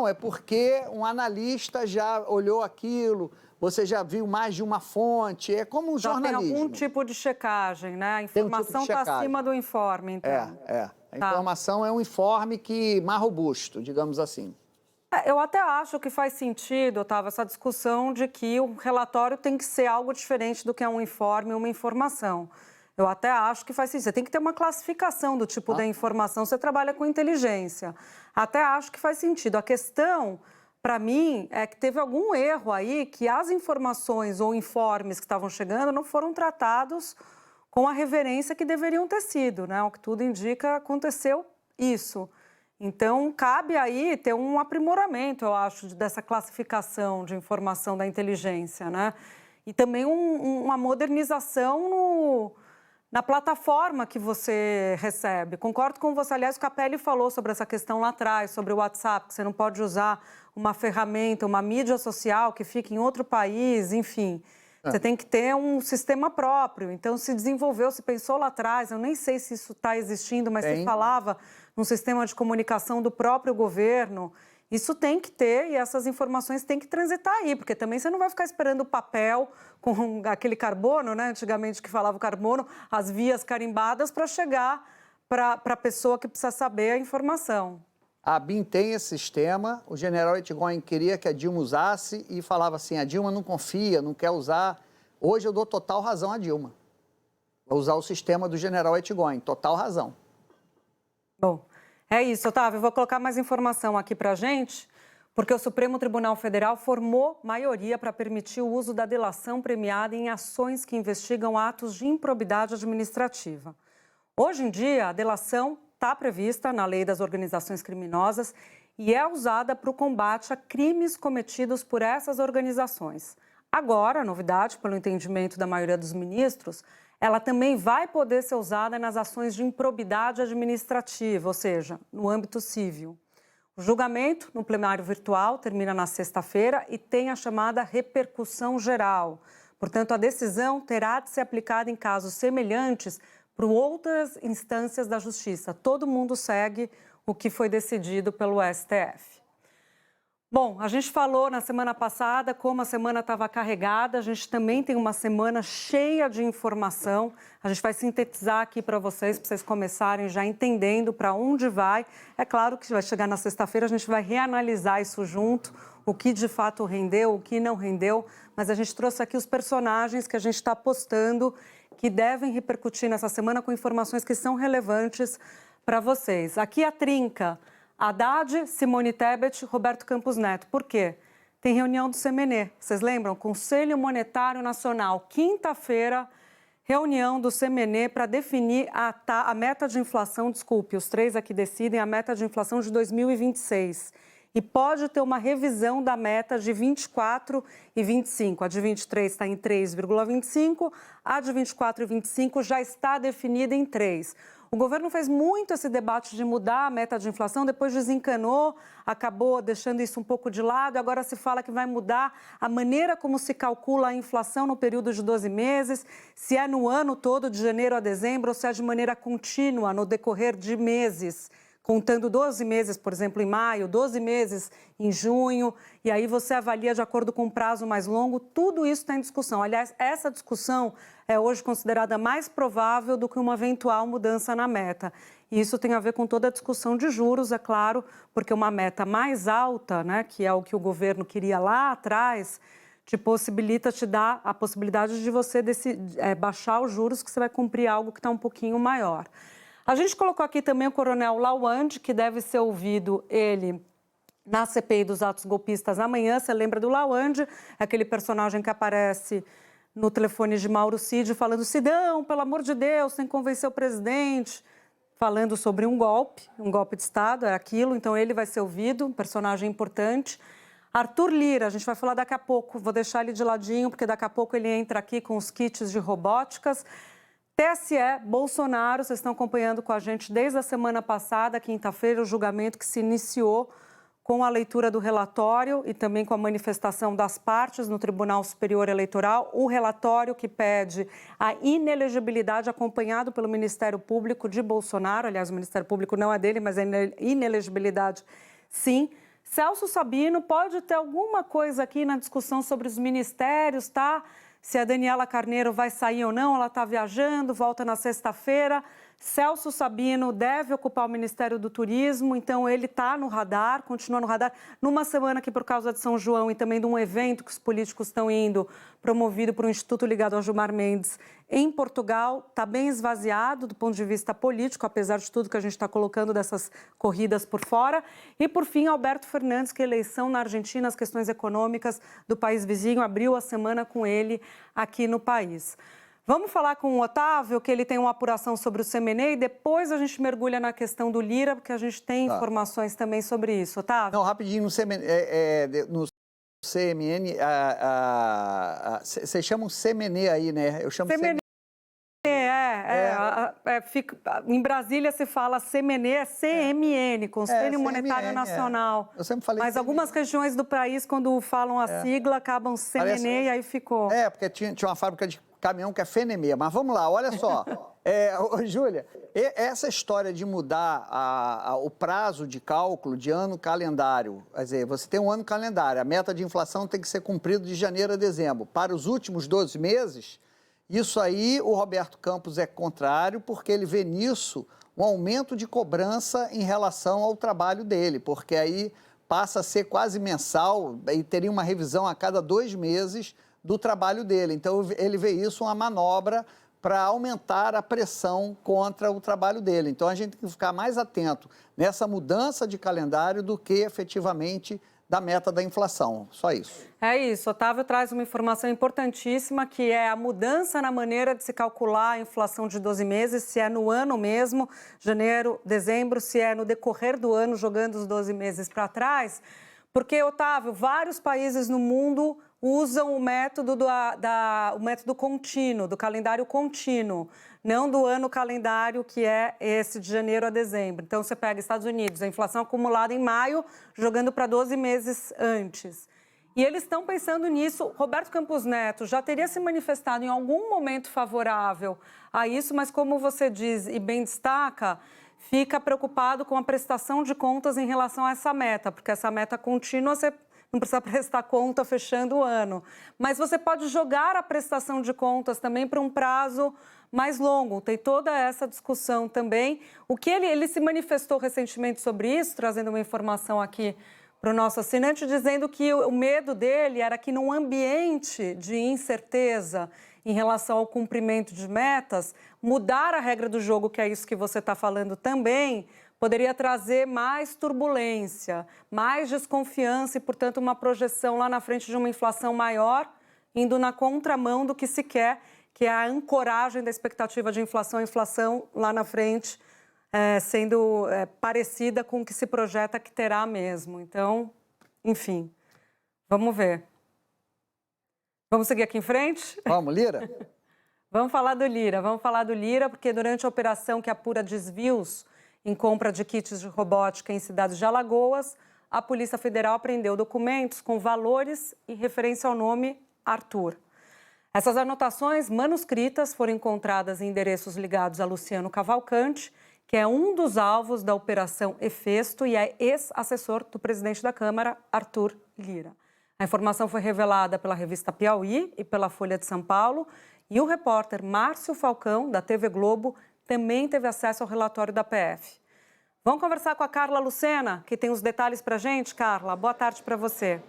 Não, é porque um analista já olhou aquilo, você já viu mais de uma fonte, é como um Já jornalismo. tem algum tipo de checagem, né? A Tem um tipo de informação está checagem. acima do informe, então. A Tá. informação é um informe mais robusto, digamos assim. Eu até acho que faz sentido, Otávio, essa discussão de que o relatório tem que ser algo diferente do que é um informe, uma informação. Eu até acho que faz sentido. Você tem que ter uma classificação do tipo da informação, você trabalha com inteligência. Até acho que faz sentido. A questão, para mim, é que teve algum erro aí que as informações ou informes que estavam chegando não foram tratados com a reverência que deveriam ter sido, né? O que tudo indica, aconteceu isso. Então, cabe aí ter um aprimoramento, eu acho, dessa classificação de informação da inteligência, né? E também uma modernização na plataforma que você recebe. Concordo com você. Aliás, o Capelli falou sobre essa questão lá atrás, sobre o WhatsApp, que você não pode usar uma ferramenta, uma mídia social que fica em outro país, enfim. Você tem que ter um sistema próprio. Então, se desenvolveu, se pensou lá atrás, eu nem sei se isso está existindo, mas se falava num sistema de comunicação do próprio governo. Isso tem que ter e essas informações têm que transitar aí, porque também você não vai ficar esperando o papel com aquele carbono, né? Antigamente que falava o carbono, as vias carimbadas para chegar para a pessoa que precisa saber a informação. A BIM tem esse sistema, o general Etgóin queria que a Dilma usasse e falava assim, a Dilma não confia, não quer usar. Hoje eu dou total razão à Dilma. Vou usar o sistema do general Etgóin, total razão. Bom, é isso, Otávio. Eu vou colocar mais informação aqui para a gente, porque o Supremo Tribunal Federal formou maioria para permitir o uso da delação premiada em ações que investigam atos de improbidade administrativa. Hoje em dia, a delação está prevista na Lei das Organizações Criminosas e é usada para o combate a crimes cometidos por essas organizações. Agora, novidade, pelo entendimento da maioria dos ministros, ela também vai poder ser usada nas ações de improbidade administrativa, ou seja, no âmbito civil. O julgamento no plenário virtual termina na sexta-feira e tem a chamada repercussão geral. Portanto, a decisão terá de ser aplicada em casos semelhantes para outras instâncias da Justiça. Todo mundo segue o que foi decidido pelo STF. Bom, a gente falou na semana passada como a semana estava carregada, a gente também tem uma semana cheia de informação. A gente vai sintetizar aqui para vocês começarem já entendendo para onde vai. É claro que vai chegar na sexta-feira, a gente vai reanalisar isso junto, o que de fato rendeu, o que não rendeu, mas a gente trouxe aqui os personagens que a gente está postando, que devem repercutir nessa semana com informações que são relevantes para vocês. Aqui a trinca. Haddad, Simone Tebet, Roberto Campos Neto. Por quê? Tem reunião do CMN. Vocês lembram? Conselho Monetário Nacional. Quinta-feira, reunião do CMN para definir a meta de inflação, os três aqui decidem a meta de inflação de 2026. E pode ter uma revisão da meta de 24 e 25. A de 23 está em 3,25, a de 24 e 25 já está definida em 3. O governo fez muito esse debate de mudar a meta de inflação, depois desencanou, acabou deixando isso um pouco de lado. Agora se fala que vai mudar a maneira como se calcula a inflação no período de 12 meses, se é no ano todo, de janeiro a dezembro, ou se é de maneira contínua, no decorrer de meses, contando 12 meses, por exemplo, em maio, 12 meses em junho, e aí você avalia de acordo com um prazo mais longo. Tudo isso está em discussão. Aliás, essa discussão é hoje considerada mais provável do que uma eventual mudança na meta. E isso tem a ver com toda a discussão de juros, é claro, porque uma meta mais alta, né, que é o que o governo queria lá atrás, te dá a possibilidade de você baixar os juros, que você vai cumprir algo que está um pouquinho maior. A gente colocou aqui também o coronel Lawande, que deve ser ouvido, ele, na CPI dos atos golpistas amanhã. Você lembra do Lawande, aquele personagem que aparece no telefone de Mauro Cid, falando: Sidão, pelo amor de Deus, tem que convencer o presidente, falando sobre um golpe de Estado, é aquilo. Então ele vai ser ouvido, um personagem importante. Arthur Lira, a gente vai falar daqui a pouco, vou deixar ele de ladinho, porque daqui a pouco ele entra aqui com os kits de robóticas. TSE, Bolsonaro, vocês estão acompanhando com a gente desde a semana passada, quinta-feira, o julgamento que se iniciou com a leitura do relatório e também com a manifestação das partes no Tribunal Superior Eleitoral. O relatório que pede a inelegibilidade, acompanhado pelo Ministério Público de Bolsonaro. Aliás, o Ministério Público não é dele, mas a inelegibilidade, sim. Celso Sabino pode ter alguma coisa aqui na discussão sobre os ministérios, tá? Se a Daniela Carneiro vai sair ou não, ela está viajando, volta na sexta-feira. Celso Sabino deve ocupar o Ministério do Turismo, então ele está no radar, continua no radar. Numa semana que, por causa de São João e também de um evento que os políticos estão indo, promovido por um instituto ligado ao Gilmar Mendes, em Portugal, está bem esvaziado do ponto de vista político, apesar de tudo que a gente está colocando dessas corridas por fora. E, por fim, Alberto Fernandes, que eleição na Argentina, as questões econômicas do país vizinho, abriu a semana com ele aqui no país. Vamos falar com o Otávio, que ele tem uma apuração sobre o CMN, e depois a gente mergulha na questão do Lira, porque a gente tem informações também sobre isso. Otávio? Não, rapidinho, no CMN, vocês chamam CMN aí, né? Eu chamo CMN. Em Brasília se fala CMN, é CMN, Conselho Monetário Nacional. Eu sempre falei. Mas CMN. Algumas regiões do país, quando falam a sigla, acabam CMN e aí ficou. Porque tinha uma fábrica de caminhão que é FENEME. Mas vamos lá, olha só. Júlia, essa história de mudar o prazo de cálculo de ano calendário, quer dizer, você tem um ano calendário, a meta de inflação tem que ser cumprida de janeiro a dezembro. Para os últimos 12 meses, isso aí o Roberto Campos é contrário, porque ele vê nisso um aumento de cobrança em relação ao trabalho dele, porque aí passa a ser quase mensal e teria uma revisão a cada 2 meses do trabalho dele. Então, ele vê isso uma manobra para aumentar a pressão contra o trabalho dele. Então, a gente tem que ficar mais atento nessa mudança de calendário do que efetivamente da meta da inflação. Só isso. É isso. Otávio traz uma informação importantíssima, que é a mudança na maneira de se calcular a inflação de 12 meses, se é no ano mesmo, janeiro, dezembro, se é no decorrer do ano, jogando os 12 meses para trás. Porque, Otávio, vários países no mundo usam o método o método contínuo, do calendário contínuo, não do ano calendário, que é esse de janeiro a dezembro. Então, você pega Estados Unidos, a inflação acumulada em maio, jogando para 12 meses antes. E eles estão pensando nisso. Roberto Campos Neto já teria se manifestado em algum momento favorável a isso, mas como você diz e bem destaca, fica preocupado com a prestação de contas em relação a essa meta, porque essa meta contínua você não precisa prestar conta fechando o ano. Mas você pode jogar a prestação de contas também para um prazo mais longo. Tem toda essa discussão também. O que ele se manifestou recentemente sobre isso, trazendo uma informação aqui para o nosso assinante, dizendo que o medo dele era que num ambiente de incerteza em relação ao cumprimento de metas, mudar a regra do jogo, que é isso que você está falando também, poderia trazer mais turbulência, mais desconfiança e, portanto, uma projeção lá na frente de uma inflação maior, indo na contramão do que se quer, que é a ancoragem da expectativa de inflação, a inflação lá na frente sendo parecida com o que se projeta que terá mesmo. Então, enfim, vamos ver. Vamos seguir aqui em frente? Vamos, Lira? Vamos falar do Lira, porque durante a operação que apura desvios em compra de kits de robótica em cidades de Alagoas, a Polícia Federal apreendeu documentos com valores e referência ao nome Arthur. Essas anotações manuscritas foram encontradas em endereços ligados a Luciano Cavalcante, que é um dos alvos da Operação Hefesto e é ex-assessor do presidente da Câmara, Arthur Lira. A informação foi revelada pela revista Piauí e pela Folha de São Paulo, e o repórter Márcio Falcão, da TV Globo, também teve acesso ao relatório da PF. Vamos conversar com a Carla Lucena, que tem os detalhes para a gente. Carla, boa tarde para você.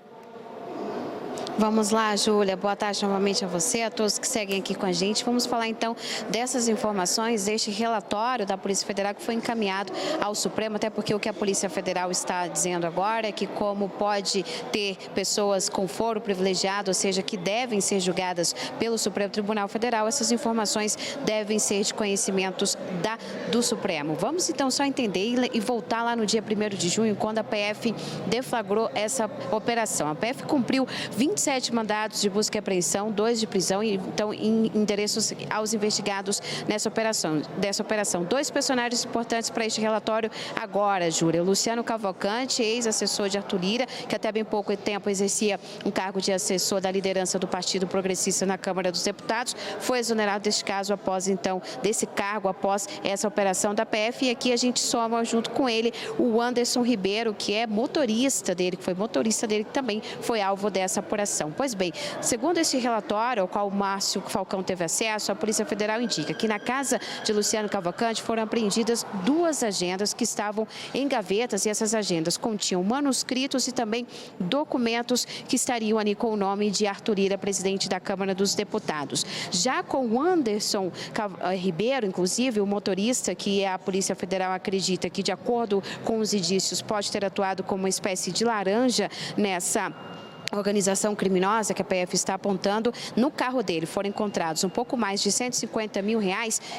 Vamos lá, Júlia. Boa tarde novamente a você, a todos que seguem aqui com a gente. Vamos falar então dessas informações, deste relatório da Polícia Federal que foi encaminhado ao Supremo, até porque o que a Polícia Federal está dizendo agora é que como pode ter pessoas com foro privilegiado, ou seja, que devem ser julgadas pelo Supremo Tribunal Federal, essas informações devem ser de conhecimentos do Supremo. Vamos então só entender e voltar lá no dia 1º de junho, quando a PF deflagrou essa operação. A PF cumpriu 27 7 mandados de busca e apreensão, 2 de prisão e então em endereços aos investigados dessa operação. 2 personagens importantes para este relatório agora, Júlia. Luciano Cavalcante, ex-assessor de Arthur Lira, que até bem pouco tempo exercia um cargo de assessor da liderança do Partido Progressista na Câmara dos Deputados, foi exonerado deste caso desse cargo após essa operação da PF. E aqui a gente soma junto com ele o Anderson Ribeiro, que é motorista dele, que também foi alvo dessa apuração. Pois bem, segundo esse relatório, ao qual o Márcio Falcão teve acesso, a Polícia Federal indica que na casa de Luciano Cavalcante foram apreendidas 2 agendas que estavam em gavetas, e essas agendas continham manuscritos e também documentos que estariam ali com o nome de Arthur Lira, presidente da Câmara dos Deputados. Já com o Anderson Ribeiro, inclusive, o motorista, que a Polícia Federal acredita que, de acordo com os indícios, pode ter atuado como uma espécie de laranja nessa organização criminosa que a PF está apontando. No carro dele foram encontrados um pouco mais de R$150 mil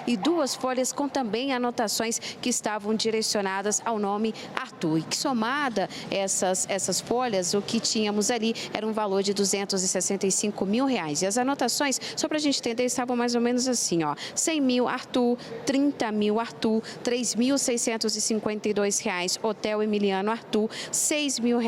e 2 folhas com também anotações que estavam direcionadas ao nome Arthur. E que, somada essas folhas, o que tínhamos ali era um valor de R$265 mil. E as anotações, só para a gente entender, estavam mais ou menos assim, ó: 100 mil Arthur, 30 mil Arthur, R$3.652 Hotel Emiliano Arthur, R$6 mil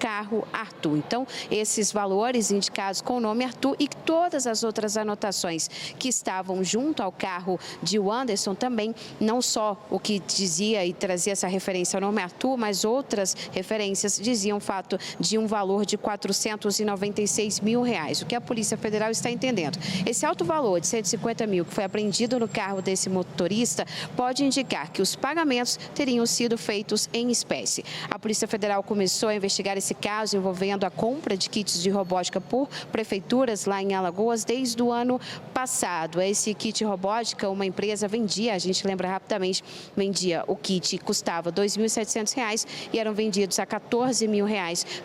carro Arthur. Então, esses valores indicados com o nome Arthur e todas as outras anotações que estavam junto ao carro de Anderson também, não só o que dizia e trazia essa referência ao nome Arthur, mas outras referências diziam o fato de um valor de R$496 mil. O que a Polícia Federal está entendendo? Esse alto valor de 150 mil que foi apreendido no carro desse motorista pode indicar que os pagamentos teriam sido feitos em espécie. A Polícia Federal começou a investigar esse caso envolvendo a compra de kits de robótica por prefeituras lá em Alagoas desde o ano passado. Esse kit robótica, uma empresa vendia, a gente lembra rapidamente, o kit custava R$2.700 e eram vendidos a R$14 mil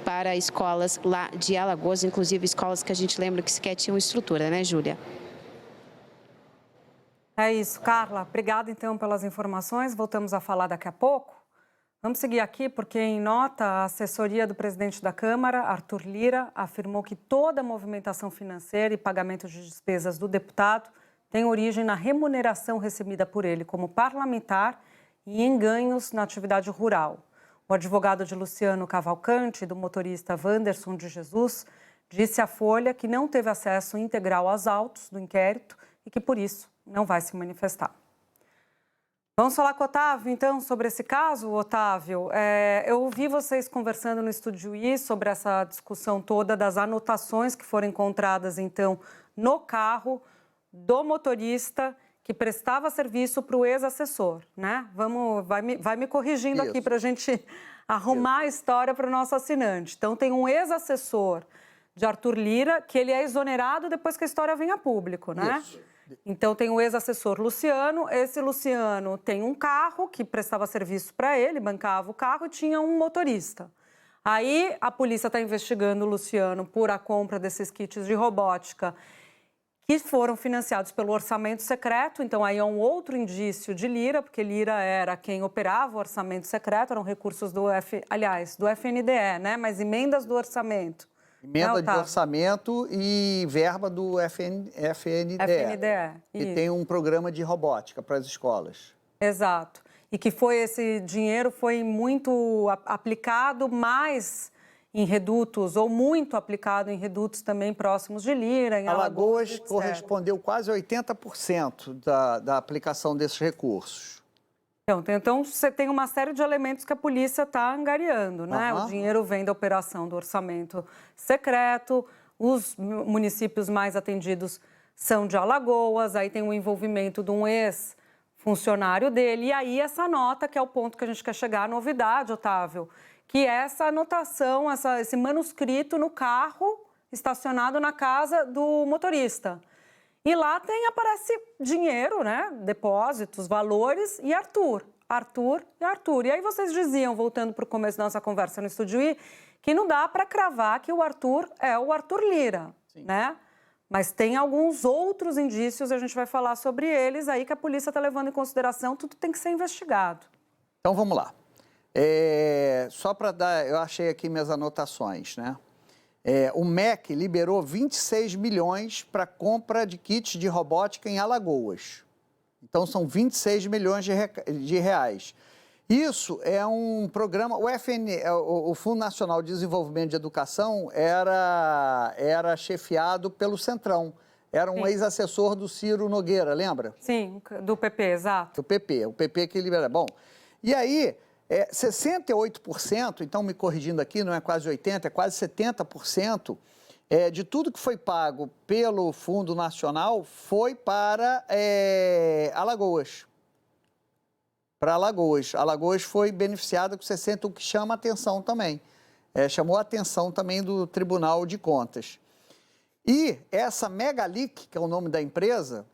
para escolas lá de Alagoas, inclusive escolas que a gente lembra que sequer tinham estrutura, né, Júlia? É isso, Carla. Obrigada, então, pelas informações. Voltamos a falar daqui a pouco. Vamos seguir aqui porque, em nota, a assessoria do presidente da Câmara, Arthur Lira, afirmou que toda a movimentação financeira e pagamento de despesas do deputado tem origem na remuneração recebida por ele como parlamentar e em ganhos na atividade rural. O advogado de Luciano Cavalcante e do motorista Wanderson de Jesus disse à Folha que não teve acesso integral aos autos do inquérito e que, por isso, não vai se manifestar. Vamos falar com o Otávio, então, sobre esse caso, Otávio. Eu ouvi vocês conversando no Estúdio I sobre essa discussão toda das anotações que foram encontradas, então, no carro do motorista que prestava serviço para o ex-assessor, né? Vai me corrigindo aqui para a gente arrumar a história para o nosso assinante. Então, tem um ex-assessor de Arthur Lira que ele é exonerado depois que a história vem a público, né? Isso. Então, tem o ex-assessor Luciano. Esse Luciano tem um carro que prestava serviço para ele, bancava o carro e tinha um motorista. Aí, a polícia está investigando o Luciano por a compra desses kits de robótica que foram financiados pelo orçamento secreto. Então, aí é um outro indício de Lira, porque Lira era quem operava o orçamento secreto, eram recursos do FNDE, né? Mas emendas do orçamento. Emenda de orçamento e verba do FNDE, que tem um programa de robótica para as escolas. Exato. E que esse dinheiro foi muito aplicado mais em redutos, ou muito aplicado em redutos também próximos de Lira. Em Alagoas correspondeu quase 80% da aplicação desses recursos. Então, você tem uma série de elementos que a polícia está angariando, né? O dinheiro vem da operação do orçamento secreto, os municípios mais atendidos são de Alagoas, aí tem o envolvimento de um ex-funcionário dele, e aí essa nota, que é o ponto que a gente quer chegar, a novidade, Otávio, que é essa anotação, esse manuscrito no carro estacionado na casa do motorista. E lá aparece dinheiro, né? Depósitos, valores e Arthur. E aí vocês diziam, voltando para o começo da nossa conversa no Estúdio I, que não dá para cravar que o Arthur é o Arthur Lira, né? Mas tem alguns outros indícios, e a gente vai falar sobre eles aí que a polícia está levando em consideração, tudo tem que ser investigado. Então vamos lá. Só para dar, eu achei aqui minhas anotações, né? o MEC liberou 26 milhões para compra de kits de robótica em Alagoas. Então, são 26 milhões de reais. Isso é um programa, o Fundo Nacional de Desenvolvimento de Educação era chefiado pelo Centrão. Era um ex-assessor do Ciro Nogueira, lembra? Sim, do PP, exato. Do PP, o PP que libera. Bom, e aí, 68%, então me corrigindo aqui, não é quase 80%, é quase 70%, de tudo que foi pago pelo Fundo Nacional foi para Alagoas. Para Alagoas. Alagoas foi beneficiada com 60%, o que chama atenção também. Chamou a atenção também do Tribunal de Contas. E essa Megalic, que é o nome da empresa,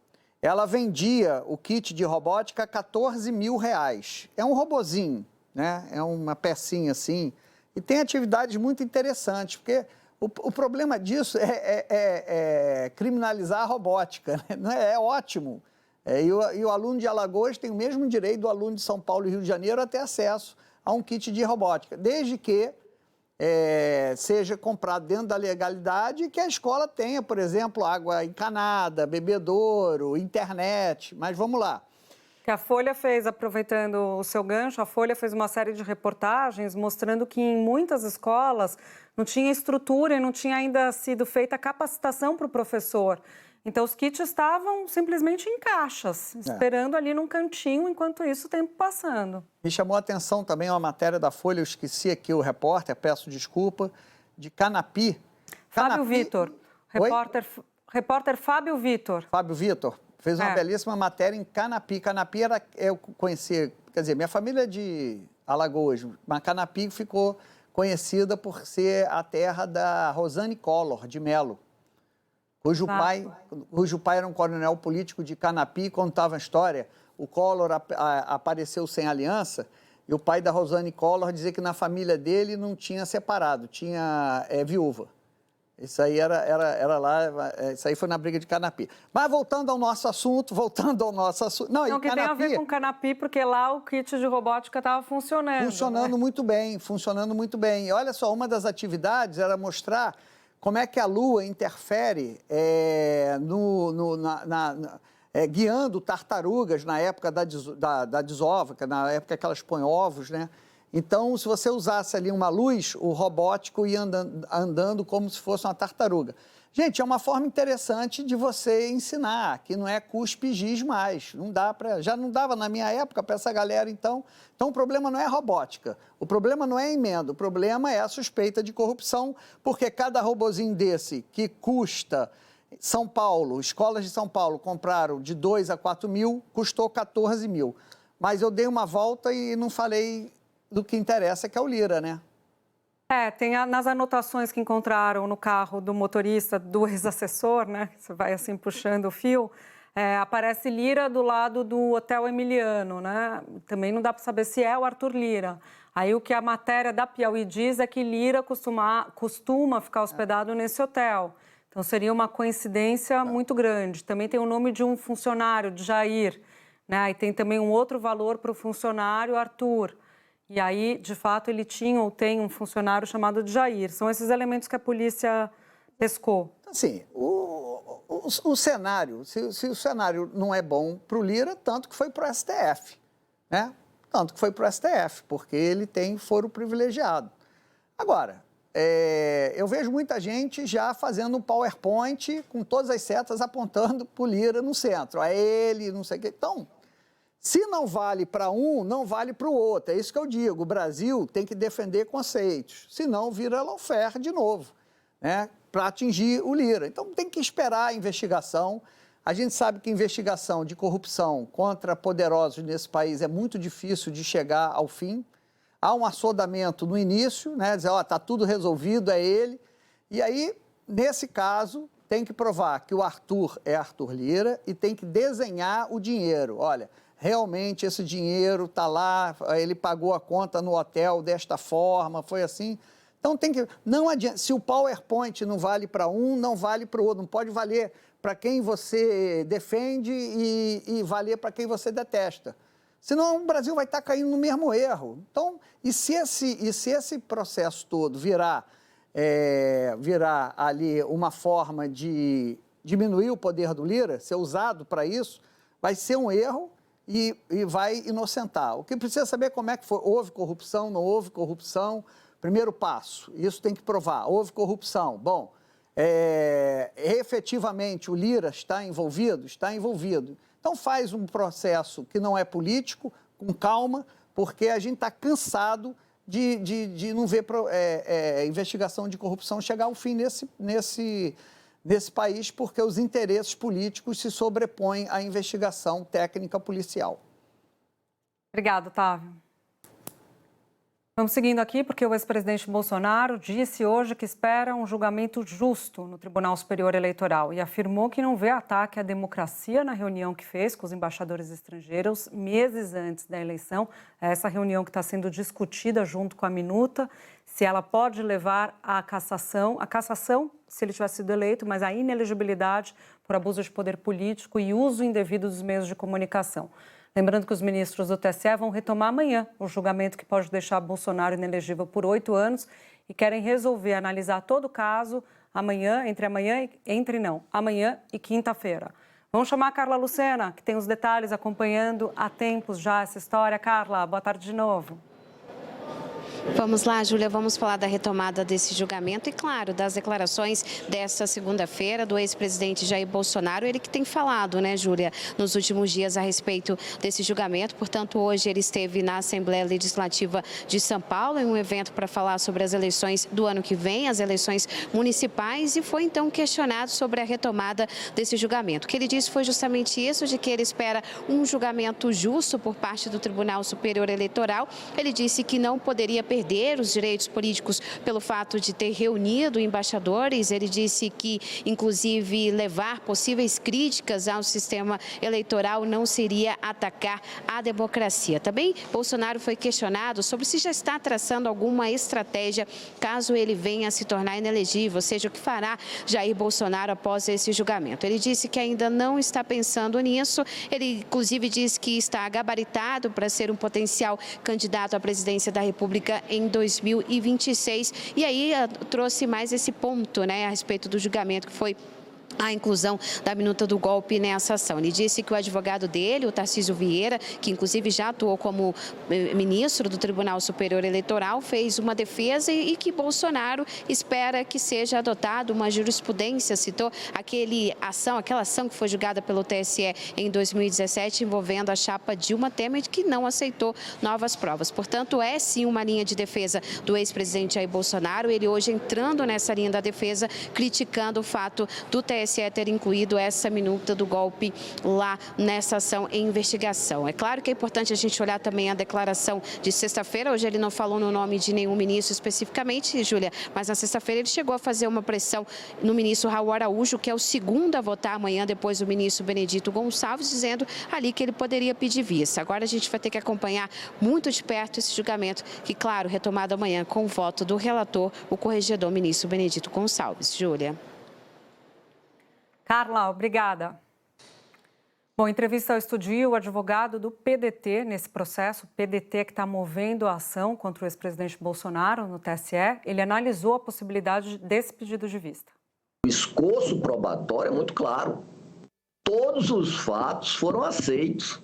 ela vendia o kit de robótica a 14 mil reais. É um robozinho, né? É uma pecinha assim. E tem atividades muito interessantes, porque o problema disso é criminalizar a robótica, né? É ótimo. E o aluno de Alagoas tem o mesmo direito do aluno de São Paulo e Rio de Janeiro a ter acesso a um kit de robótica, desde que seja comprado dentro da legalidade e que a escola tenha, por exemplo, água encanada, bebedouro, internet. Mas vamos lá. Que a Folha fez, aproveitando o seu gancho, a Folha fez uma série de reportagens mostrando que em muitas escolas não tinha estrutura e não tinha ainda sido feita a capacitação para o professor. Então, os kits estavam simplesmente em caixas, esperando ali num cantinho, enquanto isso o tempo passando. Me chamou a atenção também uma matéria da Folha, eu esqueci aqui o repórter, peço desculpa, de Canapi. Fábio Vitor, repórter Fábio Vitor. Fábio Vitor fez uma belíssima matéria em Canapi. Canapi eu conheci, quer dizer, minha família é de Alagoas, mas Canapi ficou conhecida por ser a terra da Rosane Collor de Mello. Cujo pai era um coronel político de Canapi, contava a história. O Collor apareceu sem aliança e o pai da Rosane Collor dizia que na família dele não tinha separado, tinha viúva. Isso aí era lá, isso aí foi na briga de Canapi. Mas voltando ao nosso assunto. Não, que tem a ver com Canapi, porque lá o kit de robótica estava funcionando. Funcionando muito bem. E olha só, uma das atividades era mostrar como é que a Lua interfere guiando tartarugas na época da desova, na época que elas põem ovos, né? Então, se você usasse ali uma luz, o robótico ia andando como se fosse uma tartaruga. Gente, é uma forma interessante de você ensinar, que não é cuspe giz mais. Já não dava na minha época para essa galera, então. Então, o problema não é a robótica, o problema não é a emenda, o problema é a suspeita de corrupção, porque cada robozinho desse que custa... São Paulo, escolas de São Paulo compraram de 2 a 4 mil, custou 14 mil. Mas eu dei uma volta e não falei do que interessa, que é o Lira, né? Tem nas anotações que encontraram no carro do motorista, do ex-assessor, né? Você vai assim puxando o fio, aparece Lira do lado do Hotel Emiliano, né? Também não dá para saber se é o Arthur Lira. Aí o que a matéria da Piauí diz é que Lira costuma ficar hospedado nesse hotel. Então, seria uma coincidência muito grande. Também tem o nome de um funcionário, de Jair, né? E tem também um outro valor para o funcionário, Arthur. E aí, de fato, ele tinha ou tem um funcionário chamado de Jair. São esses elementos que a polícia pescou. Assim, o cenário, se o cenário não é bom para o Lira, tanto que foi para o STF, né? Tanto que foi para o STF, porque ele tem foro privilegiado. Agora... eu vejo muita gente já fazendo um PowerPoint com todas as setas apontando para o Lira no centro. A ele, não sei o quê. Então, se não vale para um, não vale para o outro. É isso que eu digo. O Brasil tem que defender conceitos. Senão, vira lawfare de novo, né? Para atingir o Lira. Então, tem que esperar a investigação. A gente sabe que investigação de corrupção contra poderosos nesse país é muito difícil de chegar ao fim. Há um assodamento no início, né? Dizer, está tudo resolvido, é ele. E aí, nesse caso, tem que provar que o Arthur é Arthur Lira e tem que desenhar o dinheiro. Olha, realmente esse dinheiro está lá, ele pagou a conta no hotel desta forma, foi assim. Então, não adianta, se o PowerPoint não vale para um, não vale para o outro. Não pode valer para quem você defende e valer para quem você detesta. Senão o Brasil vai estar caindo no mesmo erro. Então, e se esse processo todo virar virar ali uma forma de diminuir o poder do Lira, ser usado para isso, vai ser um erro e vai inocentar. O que precisa saber é como é que foi. Houve corrupção, não houve corrupção? Primeiro passo, isso tem que provar. Houve corrupção. Bom, efetivamente o Lira está envolvido? Está envolvido. Então faz um processo que não é político, com calma, porque a gente está cansado de não ver investigação de corrupção chegar ao fim nesse país, porque os interesses políticos se sobrepõem à investigação técnica policial. Obrigado, Otávio. Vamos seguindo aqui, porque o ex-presidente Bolsonaro disse hoje que espera um julgamento justo no Tribunal Superior Eleitoral e afirmou que não vê ataque à democracia na reunião que fez com os embaixadores estrangeiros meses antes da eleição. Essa reunião que está sendo discutida junto com a minuta, se ela pode levar à cassação, se ele tivesse sido eleito, mas a inelegibilidade por abuso de poder político e uso indevido dos meios de comunicação. Lembrando que os ministros do TSE vão retomar amanhã o julgamento que pode deixar Bolsonaro inelegível por 8 anos e querem resolver, analisar todo o caso amanhã e quinta-feira. Vamos chamar a Carla Lucena, que tem os detalhes acompanhando há tempos já essa história. Carla, boa tarde de novo. Vamos lá, Júlia, vamos falar da retomada desse julgamento e, claro, das declarações desta segunda-feira do ex-presidente Jair Bolsonaro, ele que tem falado, né, Júlia, nos últimos dias a respeito desse julgamento. Portanto, hoje ele esteve na Assembleia Legislativa de São Paulo em um evento para falar sobre as eleições do ano que vem, as eleições municipais, e foi então questionado sobre a retomada desse julgamento. O que ele disse foi justamente isso, de que ele espera um julgamento justo por parte do Tribunal Superior Eleitoral. Ele disse que não poderia perder os direitos políticos pelo fato de ter reunido embaixadores. Ele disse que, inclusive, levar possíveis críticas ao sistema eleitoral não seria atacar a democracia. Também, Bolsonaro foi questionado sobre se já está traçando alguma estratégia caso ele venha a se tornar inelegível, ou seja, o que fará Jair Bolsonaro após esse julgamento. Ele disse que ainda não está pensando nisso. Ele, inclusive, disse que está gabaritado para ser um potencial candidato à presidência da República em 2026. E aí trouxe mais esse ponto, né, a respeito do julgamento, que foi a inclusão da minuta do golpe nessa ação. Ele disse que o advogado dele, o Tarcísio Vieira, que inclusive já atuou como ministro do Tribunal Superior Eleitoral, fez uma defesa e que Bolsonaro espera que seja adotada uma jurisprudência. Citou aquela ação que foi julgada pelo TSE em 2017 envolvendo a chapa Dilma Temer, que não aceitou novas provas. Portanto, é sim uma linha de defesa do ex-presidente Jair Bolsonaro. Ele hoje entrando nessa linha da defesa, criticando o fato do TSE ter incluído essa minuta do golpe lá nessa ação em investigação. É claro que é importante a gente olhar também a declaração de sexta-feira. Hoje ele não falou no nome de nenhum ministro especificamente, Júlia, mas na sexta-feira ele chegou a fazer uma pressão no ministro Raul Araújo, que é o segundo a votar amanhã depois do ministro Benedito Gonçalves, dizendo ali que ele poderia pedir vista. Agora a gente vai ter que acompanhar muito de perto esse julgamento, que, claro, retomado amanhã com o voto do relator, o corregedor ministro Benedito Gonçalves. Júlia. Carla, obrigada. Bom, em entrevista ao Estúdio, o advogado do PDT nesse processo, o PDT que está movendo a ação contra o ex-presidente Bolsonaro no TSE, ele analisou a possibilidade desse pedido de vista. O escoço probatório é muito claro. Todos os fatos foram aceitos.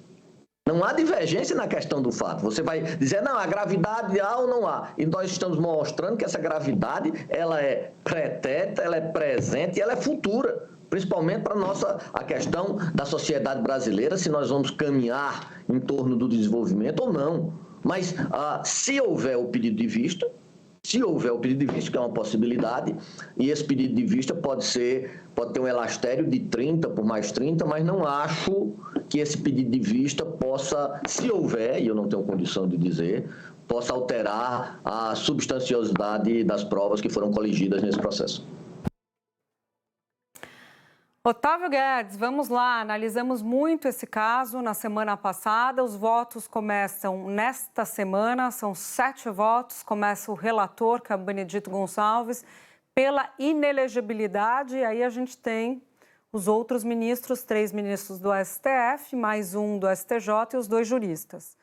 Não há divergência na questão do fato. Você vai dizer, não, a gravidade há ou não há. E nós estamos mostrando que essa gravidade, ela é pretérita, ela é presente e ela é futura. Principalmente para a questão da sociedade brasileira, se nós vamos caminhar em torno do desenvolvimento ou não. Mas se houver o pedido de vista, que é uma possibilidade, e esse pedido de vista pode ter um elastério de 30 por mais 30, mas não acho que esse pedido de vista possa, se houver, e eu não tenho condição de dizer, possa alterar a substanciosidade das provas que foram coligidas nesse processo. Otávio Guedes, vamos lá, analisamos muito esse caso na semana passada, os votos começam nesta semana, são 7 votos, começa o relator, que é o Benedito Gonçalves, pela inelegibilidade, e aí a gente tem os outros ministros, 3 ministros do STF, mais um do STJ e os 2 juristas.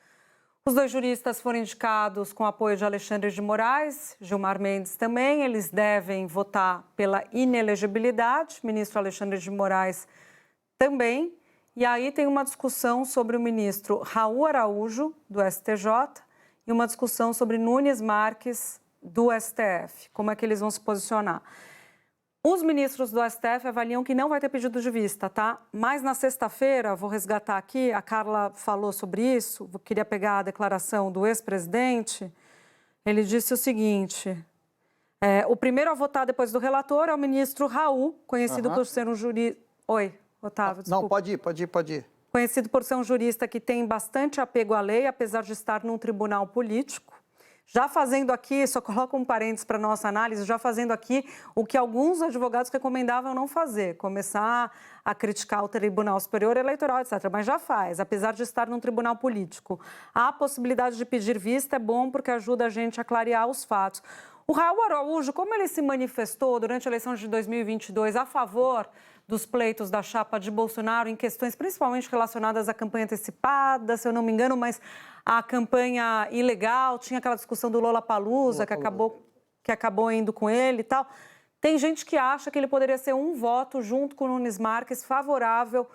Os 2 juristas foram indicados com apoio de Alexandre de Moraes, Gilmar Mendes também. Eles devem votar pela inelegibilidade, ministro Alexandre de Moraes também. E aí tem uma discussão sobre o ministro Raul Araújo, do STJ, e uma discussão sobre Nunes Marques, do STF. Como é que eles vão se posicionar? Os ministros do STF avaliam que não vai ter pedido de vista, tá? Mas na sexta-feira, vou resgatar aqui, a Carla falou sobre isso, queria pegar a declaração do ex-presidente. Ele disse o seguinte: o primeiro a votar depois do relator é o ministro Raul, conhecido por ser um jurista... Oi, Otávio, desculpa. Não, pode ir. Conhecido por ser um jurista que tem bastante apego à lei, apesar de estar num tribunal político. Já fazendo aqui, só coloco um parênteses para a nossa análise, já fazendo aqui o que alguns advogados recomendavam não fazer, começar a criticar o Tribunal Superior Eleitoral, etc. Mas já faz, apesar de estar num tribunal político. A possibilidade de pedir vista é bom porque ajuda a gente a clarear os fatos. O Raul Araújo, como ele se manifestou durante a eleição de 2022 a favor dos pleitos da chapa de Bolsonaro em questões principalmente relacionadas à campanha antecipada, se eu não me engano, mas a campanha ilegal, tinha aquela discussão do Lollapalooza, que acabou indo com ele e tal. Tem gente que acha que ele poderia ser um voto junto com o Nunes Marques favorável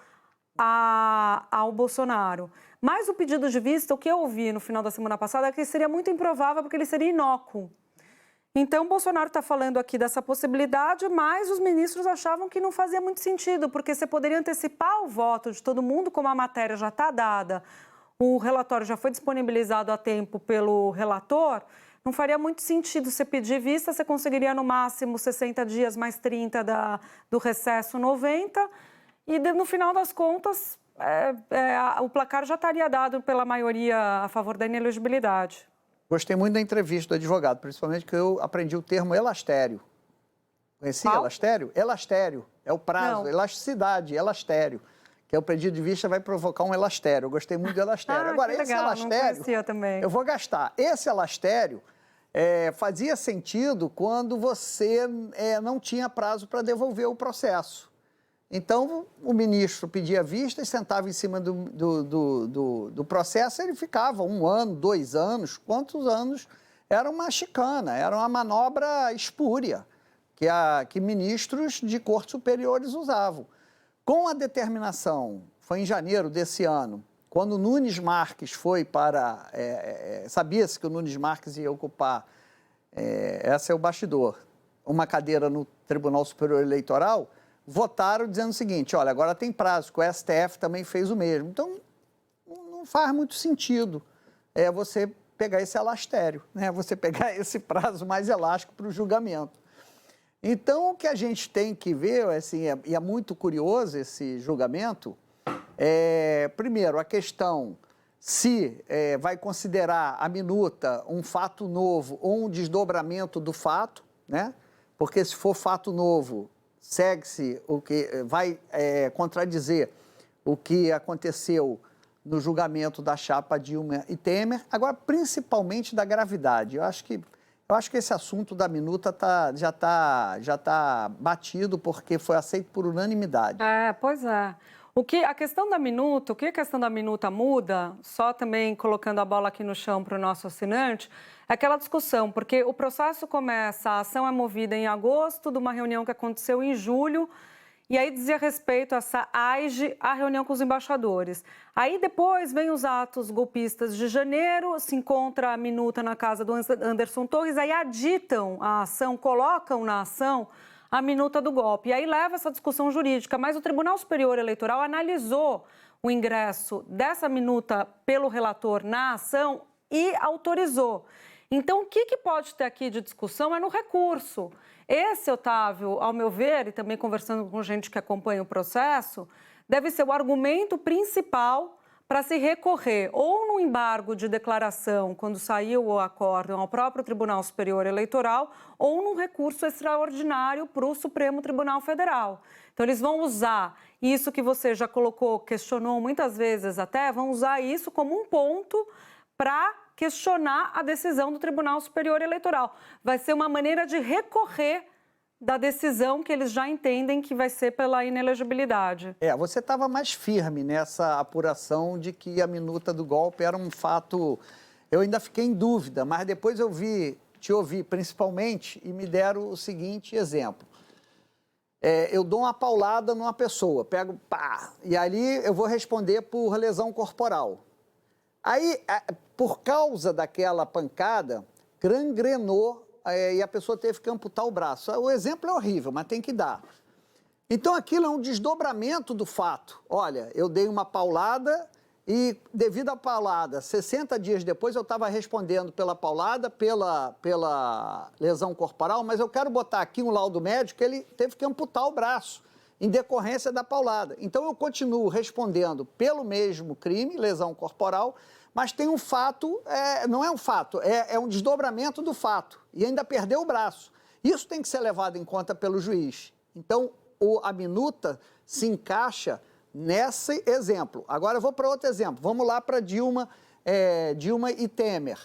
ao Bolsonaro. Mas o pedido de vista, o que eu ouvi no final da semana passada, é que seria muito improvável porque ele seria inócuo. Então, o Bolsonaro está falando aqui dessa possibilidade, mas os ministros achavam que não fazia muito sentido, porque você poderia antecipar o voto de todo mundo, como a matéria já está dada, o relatório já foi disponibilizado a tempo pelo relator, não faria muito sentido você pedir vista, você conseguiria no máximo 60 dias mais 30 do recesso 90, e no final das contas, o placar já estaria dado pela maioria a favor da inelegibilidade. Gostei muito da entrevista do advogado, principalmente que eu aprendi o termo elastério. Conhecia elastério? Elastério, é o prazo, elasticidade, elastério. Que é o pedido de vista vai provocar um elastério. Eu gostei muito do elastério. Agora, esse elastério, eu vou gastar. Esse elastério fazia sentido quando você não tinha prazo para devolver o processo. Então, o ministro pedia vista e sentava em cima do processo, ele ficava 1 ano, 2 anos, quantos anos? Era uma chicana, era uma manobra espúria que ministros de cortes superiores usavam. Com a determinação, foi em janeiro desse ano, quando o Nunes Marques foi para... sabia-se que o Nunes Marques ia ocupar, esse é o bastidor, uma cadeira no Tribunal Superior Eleitoral, votaram dizendo o seguinte: olha, agora tem prazo, que o STF também fez o mesmo. Então, não faz muito sentido você pegar esse elastério, né? Você pegar esse prazo mais elástico para o julgamento. Então, o que a gente tem que ver, assim, e é muito curioso esse julgamento, primeiro, a questão se vai considerar a minuta um fato novo ou um desdobramento do fato, né? Porque se for fato novo, segue-se o que vai contradizer o que aconteceu no julgamento da chapa Dilma e Temer. Agora, principalmente da gravidade. Eu acho que esse assunto da minuta já tá batido, porque foi aceito por unanimidade. Pois é. O que a questão da minuta muda, só também colocando a bola aqui no chão para o nosso assinante, é aquela discussão, porque o processo começa, a ação é movida em agosto, de uma reunião que aconteceu em julho, e aí dizia respeito a essa AIGE, a reunião com os embaixadores. Aí depois vem os atos golpistas de janeiro, se encontra a minuta na casa do Anderson Torres, aí aditam a ação, colocam na ação a minuta do golpe. E aí leva essa discussão jurídica, mas o Tribunal Superior Eleitoral analisou o ingresso dessa minuta pelo relator na ação e autorizou. Então, o que pode ter aqui de discussão é no recurso. Esse, Otávio, ao meu ver, e também conversando com gente que acompanha o processo, deve ser o argumento principal para se recorrer ou no embargo de declaração, quando saiu o acórdão ao próprio Tribunal Superior Eleitoral, ou num recurso extraordinário para o Supremo Tribunal Federal. Então, eles vão usar isso que você já colocou, questionou muitas vezes até, vão usar isso como um ponto para questionar a decisão do Tribunal Superior Eleitoral. Vai ser uma maneira de recorrer da decisão que eles já entendem que vai ser pela inelegibilidade. Você estava mais firme nessa apuração de que a minuta do golpe era um fato eu ainda fiquei em dúvida, mas depois eu te ouvi principalmente e me deram o seguinte exemplo. Eu dou uma paulada numa pessoa, pego, pá, e ali eu vou responder por lesão corporal. Aí, por causa daquela pancada, gangrenou e a pessoa teve que amputar o braço. O exemplo é horrível, mas tem que dar. Então, aquilo é um desdobramento do fato. Olha, eu dei uma paulada e, devido à paulada, 60 dias depois eu estava respondendo pela paulada, pela lesão corporal, mas eu quero botar aqui um laudo médico que ele teve que amputar o braço em decorrência da paulada. Então, eu continuo respondendo pelo mesmo crime, lesão corporal, mas tem um fato, não é um fato, é um desdobramento do fato, e ainda perdeu o braço. Isso tem que ser levado em conta pelo juiz. Então, a minuta se encaixa nesse exemplo. Agora eu vou para outro exemplo. Vamos lá para Dilma e Temer.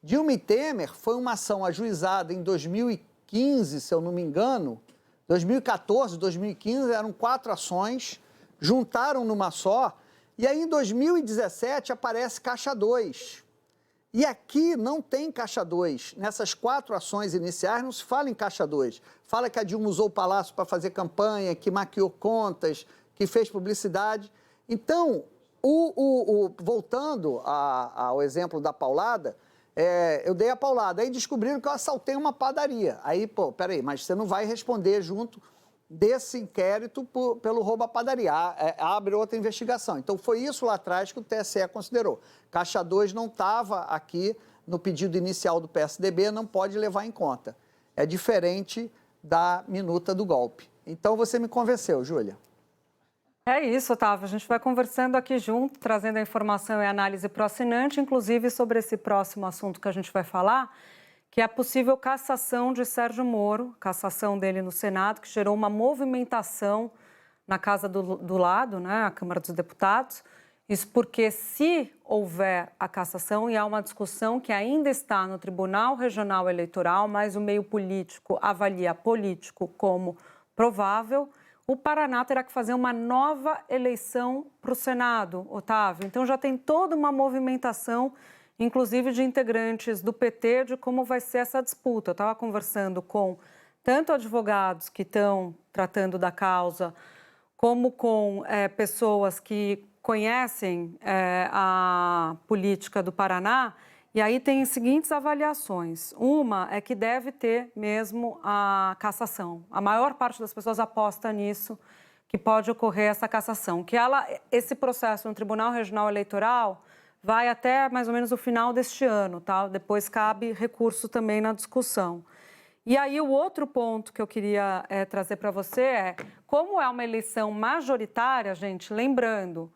Dilma e Temer foi uma ação ajuizada em 2015, se eu não me engano, 2014, 2015, eram 4 ações, juntaram numa só, e aí em 2017 aparece Caixa 2. E aqui não tem Caixa 2. Nessas 4 ações iniciais não se fala em Caixa 2. Fala que a Dilma usou o Palácio para fazer campanha, que maquiou contas, que fez publicidade. Então, voltando ao exemplo da paulada, eu dei a paulada, aí descobriram que eu assaltei uma padaria. Aí, peraí, mas você não vai responder junto desse inquérito pelo roubo à padaria, abre outra investigação. Então, foi isso lá atrás que o TSE considerou. Caixa 2 não estava aqui no pedido inicial do PSDB, não pode levar em conta. É diferente da minuta do golpe. Então, você me convenceu, Júlia. É isso, Otávio. A gente vai conversando aqui junto, trazendo a informação e análise para o assinante, inclusive sobre esse próximo assunto que a gente vai falar, que é a possível cassação de Sérgio Moro, cassação dele no Senado, que gerou uma movimentação na casa do lado, né, a Câmara dos Deputados. Isso porque, se houver a cassação, e há uma discussão que ainda está no Tribunal Regional Eleitoral, mas o meio político avalia político como provável, o Paraná terá que fazer uma nova eleição para o Senado, Otávio. Então, já tem toda uma movimentação, inclusive de integrantes do PT, de como vai ser essa disputa. Eu estava conversando com tanto advogados que estão tratando da causa, como com pessoas que conhecem a política do Paraná, e aí tem as seguintes avaliações. Uma é que deve ter mesmo a cassação. A maior parte das pessoas aposta nisso, que pode ocorrer essa cassação. Que esse processo no Tribunal Regional Eleitoral vai até mais ou menos o final deste ano, tá? Depois cabe recurso também na discussão. E aí o outro ponto que eu queria trazer para você é, como é uma eleição majoritária, gente, lembrando,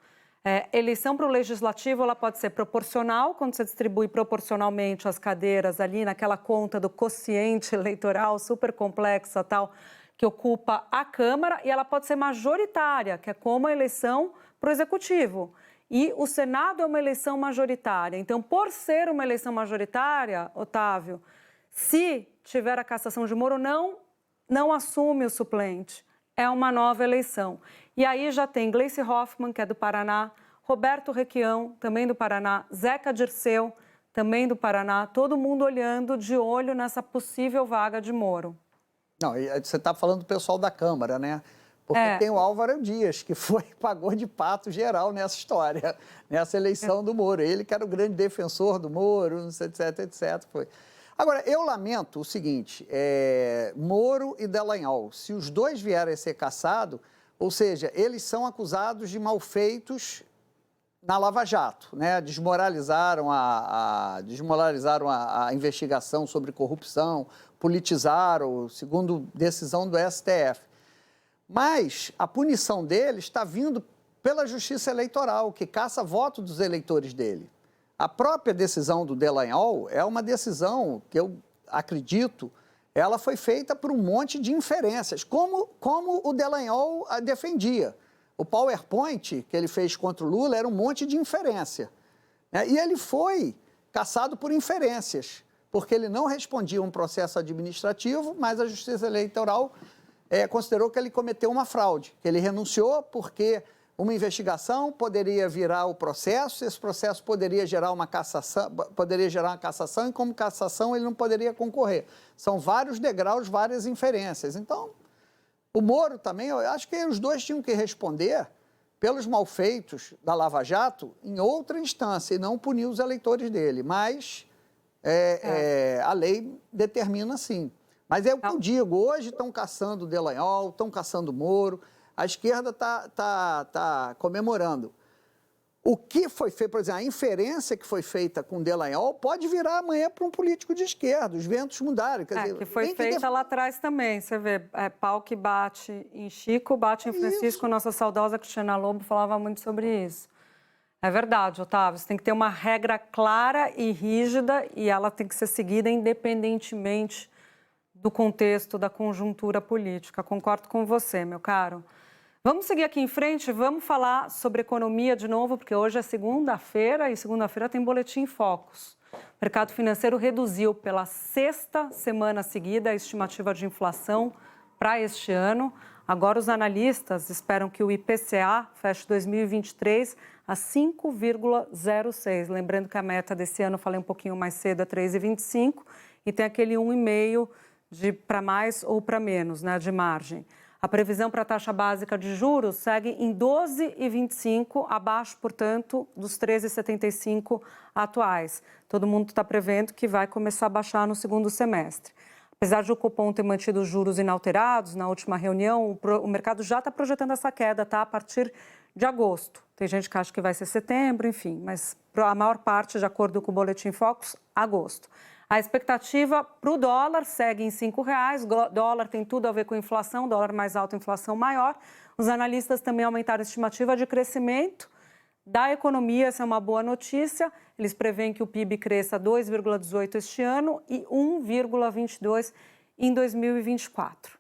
eleição para o legislativo, ela pode ser proporcional, quando você distribui proporcionalmente as cadeiras ali naquela conta do quociente eleitoral super complexa, tal, que ocupa a Câmara, e ela pode ser majoritária, que é como a eleição para o Executivo. E o Senado é uma eleição majoritária. Então, por ser uma eleição majoritária, Otávio, se tiver a cassação de Moro, não assume o suplente. É uma nova eleição. E aí já tem Gleice Hoffmann, que é do Paraná, Roberto Requião, também do Paraná, Zeca Dirceu, também do Paraná, todo mundo olhando de olho nessa possível vaga de Moro. Não, você está falando do pessoal da Câmara, né? Porque tem o Álvaro Dias, que pagou de pato geral nessa história, nessa eleição do Moro. Ele que era o grande defensor do Moro, etc, etc. Foi. Agora, eu lamento o seguinte, Moro e Dallagnol, se os dois vierem a ser cassados, ou seja, eles são acusados de malfeitos na Lava Jato, né? Desmoralizaram a investigação sobre corrupção, politizaram, segundo decisão do STF. Mas a punição deles está vindo pela Justiça Eleitoral, que caça voto dos eleitores dele. A própria decisão do Dallagnol é uma decisão que eu acredito, ela foi feita por um monte de inferências, como o Dallagnol a defendia. O PowerPoint que ele fez contra o Lula era um monte de inferência, né? E ele foi cassado por inferências, porque ele não respondia a um processo administrativo, mas a Justiça Eleitoral considerou que ele cometeu uma fraude, que ele renunciou porque uma investigação, poderia virar o processo, esse processo poderia gerar uma cassação, e como cassação ele não poderia concorrer. São vários degraus, várias inferências. Então, o Moro também, eu acho que os dois tinham que responder pelos malfeitos da Lava Jato em outra instância e não punir os eleitores dele. Mas a lei determina assim. Mas é o que eu digo, hoje estão caçando o Dallagnol, estão caçando o Moro, a esquerda está comemorando. O que foi feito, por exemplo, a inferência que foi feita com o Dallagnol pode virar amanhã para um político de esquerda, os ventos mudaram. Quer dizer, que foi feita lá atrás também, você vê, pau que bate em Chico, bate em Francisco, nossa saudosa Cristina Lobo falava muito sobre isso. É verdade, Otávio, você tem que ter uma regra clara e rígida e ela tem que ser seguida independentemente do contexto, da conjuntura política. Concordo com você, meu caro. Vamos seguir aqui em frente, vamos falar sobre economia de novo, porque hoje é segunda-feira e segunda-feira tem Boletim Focus. O mercado financeiro reduziu pela 6ª semana seguida a estimativa de inflação para este ano. Agora os analistas esperam que o IPCA feche 2023 a 5,06. Lembrando que a meta desse ano, eu falei um pouquinho mais cedo, é 3,25 e tem aquele 1,5 para mais ou para menos, né, de margem. A previsão para a taxa básica de juros segue em 12,25, abaixo, portanto, dos 13,75 atuais. Todo mundo está prevendo que vai começar a baixar no segundo semestre. Apesar de o Copom ter mantido os juros inalterados na última reunião, o mercado já está projetando essa queda, tá? A partir de agosto. Tem gente que acha que vai ser setembro, enfim, mas a maior parte, de acordo com o Boletim Focus, agosto. A expectativa para o dólar segue em R$ 5,00. O dólar tem tudo a ver com inflação, dólar mais alto, inflação maior. Os analistas também aumentaram a estimativa de crescimento da economia, essa é uma boa notícia. Eles preveem que o PIB cresça 2,18% este ano e 1,22% em 2024.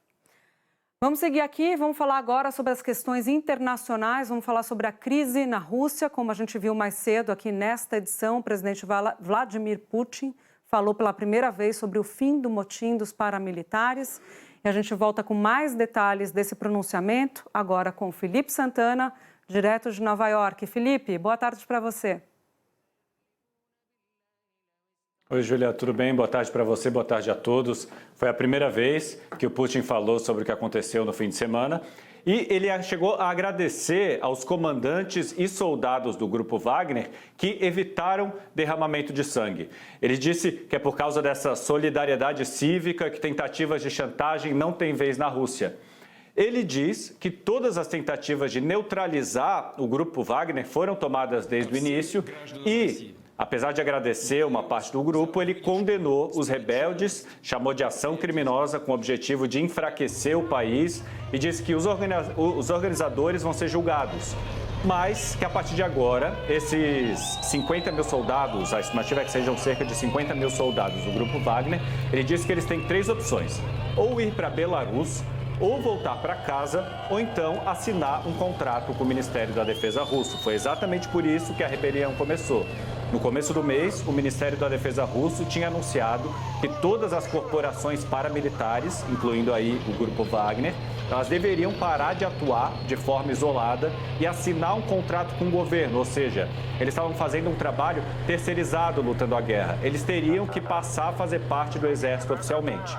Vamos seguir aqui, vamos falar agora sobre as questões internacionais, vamos falar sobre a crise na Rússia. Como a gente viu mais cedo aqui nesta edição, o presidente Vladimir Putin falou pela primeira vez sobre o fim do motim dos paramilitares. E a gente volta com mais detalhes desse pronunciamento, agora com Felipe Santana, direto de Nova York. Felipe, boa tarde para você. Oi, Júlia, tudo bem? Boa tarde para você, boa tarde a todos. Foi a primeira vez que o Putin falou sobre o que aconteceu no fim de semana. E ele chegou a agradecer aos comandantes e soldados do Grupo Wagner que evitaram derramamento de sangue. Ele disse que é por causa dessa solidariedade cívica que tentativas de chantagem não têm vez na Rússia. Ele diz que todas as tentativas de neutralizar o Grupo Wagner foram tomadas desde o início e, apesar de agradecer uma parte do grupo, ele condenou os rebeldes, chamou de ação criminosa com o objetivo de enfraquecer o país e disse que os organizadores vão ser julgados. Mas que a partir de agora, esses 50 mil soldados, a estimativa é que sejam cerca de 50 mil soldados do Grupo Wagner, ele disse que eles têm 3 opções: ou ir para Belarus, ou voltar para casa, ou então assinar um contrato com o Ministério da Defesa russo. Foi exatamente por isso que a rebelião começou. No começo do mês, o Ministério da Defesa russo tinha anunciado que todas as corporações paramilitares, incluindo aí o Grupo Wagner, elas deveriam parar de atuar de forma isolada e assinar um contrato com o governo, ou seja, eles estavam fazendo um trabalho terceirizado lutando a guerra. Eles teriam que passar a fazer parte do exército oficialmente.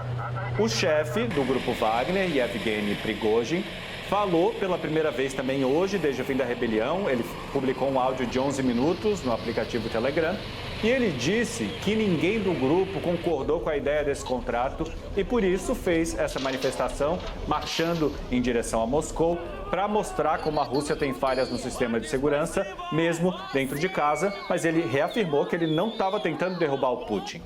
O chefe do Grupo Wagner, Yevgeny Prigozhin, falou pela primeira vez também hoje, desde o fim da rebelião. Ele publicou um áudio de 11 minutos no aplicativo Telegram e ele disse que ninguém do grupo concordou com a ideia desse contrato e por isso fez essa manifestação marchando em direção a Moscou para mostrar como a Rússia tem falhas no sistema de segurança, mesmo dentro de casa, mas ele reafirmou que ele não estava tentando derrubar o Putin.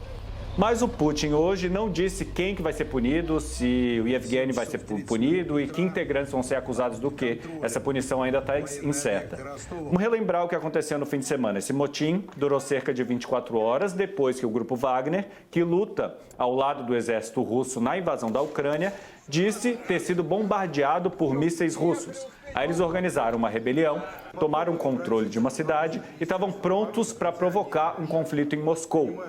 Mas o Putin hoje não disse quem que vai ser punido, se o Yevgeny vai ser punido e que integrantes vão ser acusados do quê. Essa punição ainda está incerta. Vamos relembrar o que aconteceu no fim de semana. Esse motim durou cerca de 24 horas depois que o Grupo Wagner, que luta ao lado do exército russo na invasão da Ucrânia, disse ter sido bombardeado por mísseis russos. Aí eles organizaram uma rebelião, tomaram controle de uma cidade e estavam prontos para provocar um conflito em Moscou.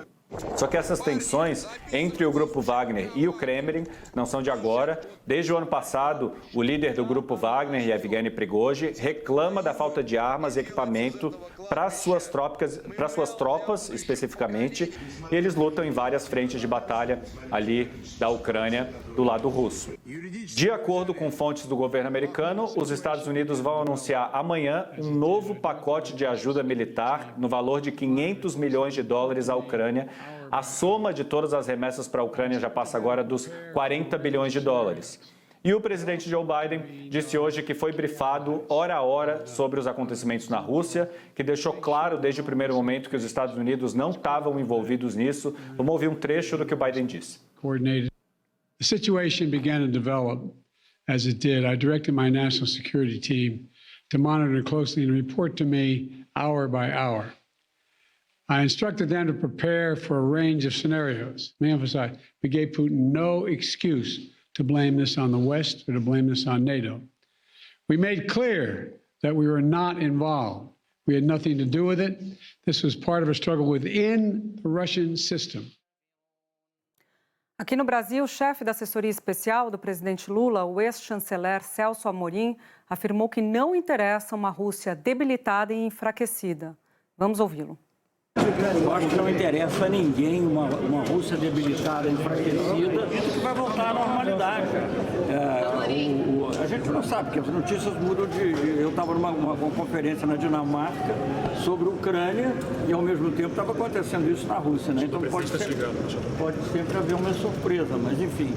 Só que essas tensões entre o Grupo Wagner e o Kremlin não são de agora. Desde o ano passado, o líder do Grupo Wagner, Yevgeny Prigozhin, reclama da falta de armas e equipamento para suas tropas, especificamente, e eles lutam em várias frentes de batalha ali da Ucrânia, do lado russo. De acordo com fontes do governo americano, os Estados Unidos vão anunciar amanhã um novo pacote de ajuda militar no valor de 500 milhões de dólares à Ucrânia. A soma de todas as remessas para a Ucrânia já passa agora dos 40 bilhões de dólares. E o presidente Joe Biden disse hoje que foi brifado hora a hora sobre os acontecimentos na Rússia, que deixou claro desde o primeiro momento que os Estados Unidos não estavam envolvidos nisso. Vamos ouvir um trecho do que o Biden disse. The situation began to develop as it did. I directed my national security team to monitor closely and report to me hour by hour. I instructed them to prepare for a range of scenarios. Let me emphasize, we gave Putin no excuse to blame this on the West or to blame this on NATO. We made clear that we were not involved. We had nothing to do with it. This was part of a struggle within the Russian system. Aqui no Brasil, o chefe da assessoria especial do presidente Lula, o ex-chanceler Celso Amorim, afirmou que não interessa uma Rússia debilitada e enfraquecida. Vamos ouvi-lo. Eu acho que não interessa a ninguém uma Rússia debilitada, enfraquecida, que vai voltar à normalidade. A gente não sabe, porque as notícias mudam de... Eu estava numa conferência na Dinamarca sobre a Ucrânia e, ao mesmo tempo, estava acontecendo isso na Rússia, né? Então pode sempre haver uma surpresa, mas enfim.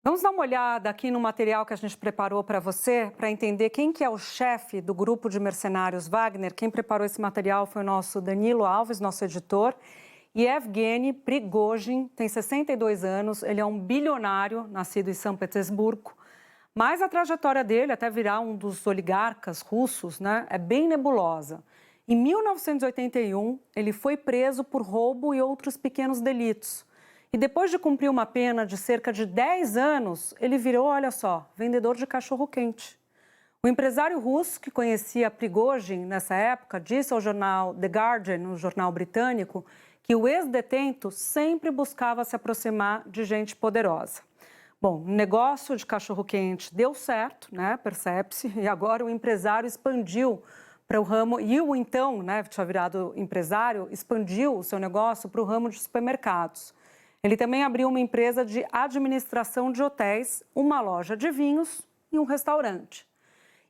Vamos dar uma olhada aqui no material que a gente preparou para você, para entender quem que é o chefe do grupo de mercenários Wagner. Quem preparou esse material foi o nosso Danilo Alves, nosso editor. E Yevgeny Prigozhin tem 62 anos, ele é um bilionário, nascido em São Petersburgo. Mas a trajetória dele, até virar um dos oligarcas russos, né, é bem nebulosa. Em 1981, ele foi preso por roubo e outros pequenos delitos. E depois de cumprir uma pena de cerca de 10 anos, ele virou, olha só, vendedor de cachorro-quente. O empresário russo, que conhecia Prigozhin nessa época, disse ao jornal The Guardian, um jornal britânico, que o ex-detento sempre buscava se aproximar de gente poderosa. Bom, o negócio de cachorro-quente deu certo, né, percebe-se, e agora o empresário expandiu para o ramo, e o então, né, tinha virado empresário, expandiu o seu negócio para o ramo de supermercados. Ele também abriu uma empresa de administração de hotéis, uma loja de vinhos e um restaurante.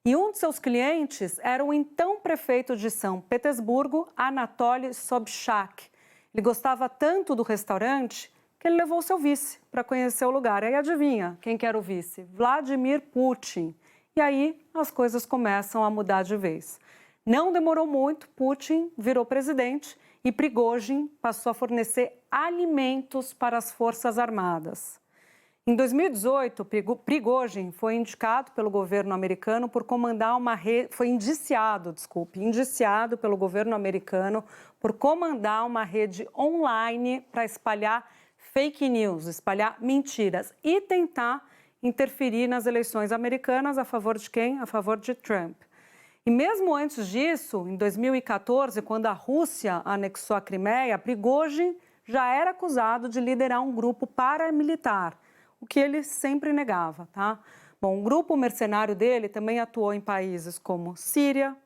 E um de seus clientes era o então prefeito de São Petersburgo, Anatoly Sobchak. Ele gostava tanto do restaurante que ele levou seu vice para conhecer o lugar. Aí adivinha quem que era o vice? Vladimir Putin. E aí as coisas começam a mudar de vez. Não demorou muito, Putin virou presidente e Prigozhin passou a fornecer alimentos para as Forças Armadas. Em 2018, Prigozhin foi indicado pelo governo americano por comandar uma rede, indiciado pelo governo americano por comandar uma rede online para espalhar fake news, espalhar mentiras e tentar interferir nas eleições americanas a favor de quem? A favor de Trump. E mesmo antes disso, em 2014, quando a Rússia anexou a Crimeia, Prigozhin já era acusado de liderar um grupo paramilitar, o que ele sempre negava, tá? Bom, o grupo mercenário dele também atuou em países como Síria,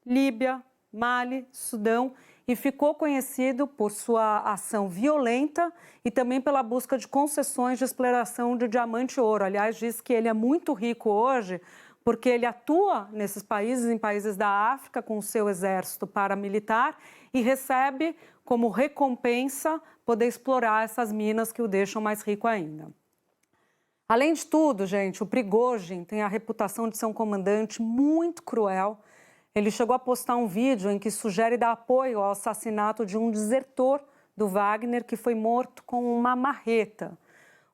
Líbia, Mali, Sudão e ficou conhecido por sua ação violenta e também pela busca de concessões de exploração de diamante e ouro. Aliás, diz que ele é muito rico hoje porque ele atua nesses países, em países da África, com o seu exército paramilitar e recebe como recompensa poder explorar essas minas que o deixam mais rico ainda. Além de tudo, gente, o Prigozhin tem a reputação de ser um comandante muito cruel. Ele chegou a postar um vídeo em que sugere dar apoio ao assassinato de um desertor do Wagner que foi morto com uma marreta.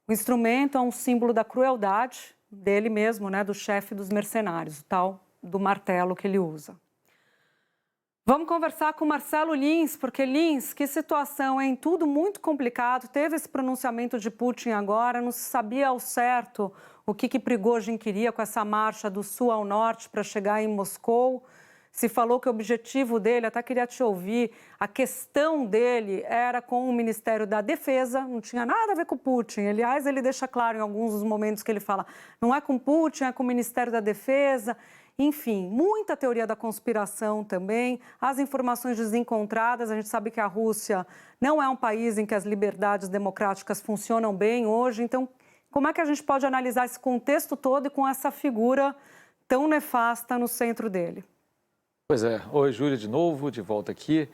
O instrumento é um símbolo da crueldade dele mesmo, né, do chefe dos mercenários, o tal do martelo que ele usa. Vamos conversar com Marcelo Lins, porque Lins, que situação, hein? Tudo muito complicado. Teve esse pronunciamento de Putin agora, não se sabia ao certo o que Prigozhin queria com essa marcha do sul ao norte para chegar em Moscou. se falou que o objetivo dele, até queria te ouvir, a questão dele era com o Ministério da Defesa, não tinha nada a ver com o Putin. Aliás, ele deixa claro em alguns dos momentos que ele fala, não é com o Putin, é com o Ministério da Defesa. Enfim, muita teoria da conspiração também, as informações desencontradas. A gente sabe que a Rússia não é um país em que as liberdades democráticas funcionam bem hoje. Então, como é que a gente pode analisar esse contexto todo e com essa figura tão nefasta no centro dele? Pois é. Oi, Júlia, de novo, de volta aqui.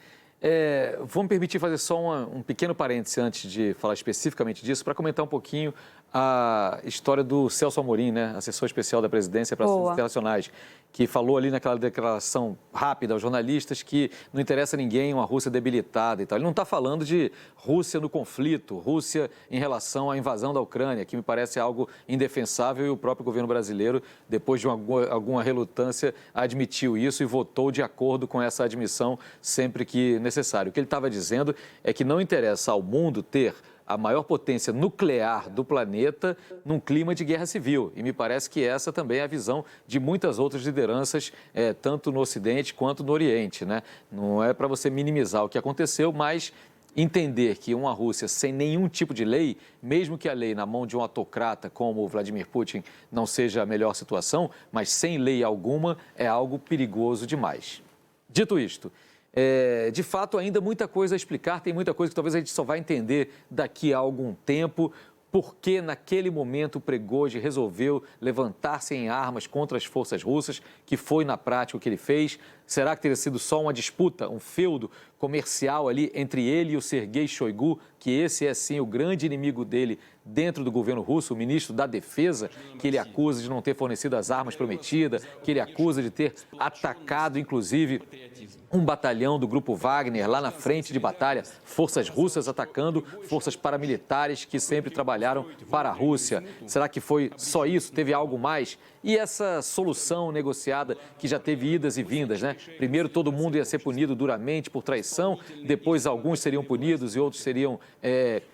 Vou me permitir fazer só um pequeno parêntese antes de falar especificamente disso, para comentar um pouquinho a história do Celso Amorim, né, assessor especial da presidência para assuntos internacionais, que falou ali naquela declaração rápida aos jornalistas que não interessa a ninguém uma Rússia debilitada e tal. Ele não está falando de Rússia no conflito, Rússia em relação à invasão da Ucrânia, que me parece algo indefensável, e o próprio governo brasileiro, depois de alguma relutância, admitiu isso e votou de acordo com essa admissão sempre que necessário. O que ele estava dizendo é que não interessa ao mundo ter a maior potência nuclear do planeta num clima de guerra civil. E me parece que essa também é a visão de muitas outras lideranças, tanto no Ocidente quanto no Oriente, né? Não é para você minimizar o que aconteceu, mas entender que uma Rússia sem nenhum tipo de lei, mesmo que a lei na mão de um autocrata como o Vladimir Putin não seja a melhor situação, mas sem lei alguma, é algo perigoso demais. Dito isto, de fato, ainda muita coisa a explicar, tem muita coisa que talvez a gente só vai entender daqui a algum tempo, porque naquele momento o Prigozhin resolveu levantar-se em armas contra as forças russas, que foi na prática o que ele fez. Será que teria sido só uma disputa, um feudo comercial ali entre ele e o Sergei Shoigu, que esse é sim o grande inimigo dele dentro do governo russo, o ministro da Defesa, que ele acusa de não ter fornecido as armas prometidas, que ele acusa de ter atacado, inclusive, um batalhão do grupo Wagner lá na frente de batalha, forças russas atacando forças paramilitares que sempre trabalharam para a Rússia. Será que foi só isso? Teve algo mais? E essa solução negociada que já teve idas e vindas, né? Primeiro todo mundo ia ser punido duramente por traição, depois alguns seriam punidos e outros seriam